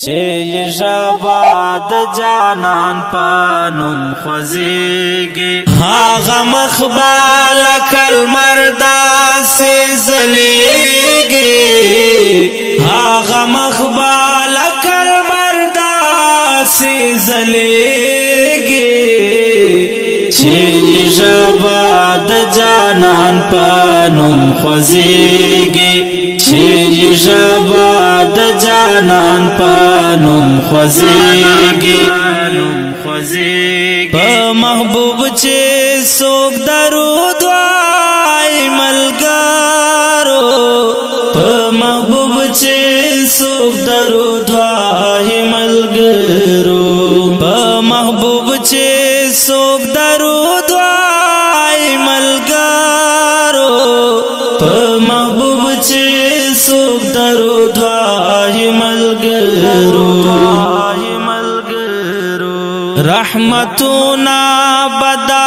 چه ژبه د جانان په نوم خوځېږي هغه مخ به لکه لمر داسې ځلېږي هغه مخ به لکه لمر داسې ځلېږي چې ژبه د جانان په نوم خوځېږي چې ژبه د جانان په نوم خوځېږي په محبوب چې څوک درود وایي ملګرو په محبوب چې څوک درود وایي ملګرو په محبوب چې څوک درود وایي ملګرو په محبوب چې څوک درود وایي ملګرو رحمتنا بدا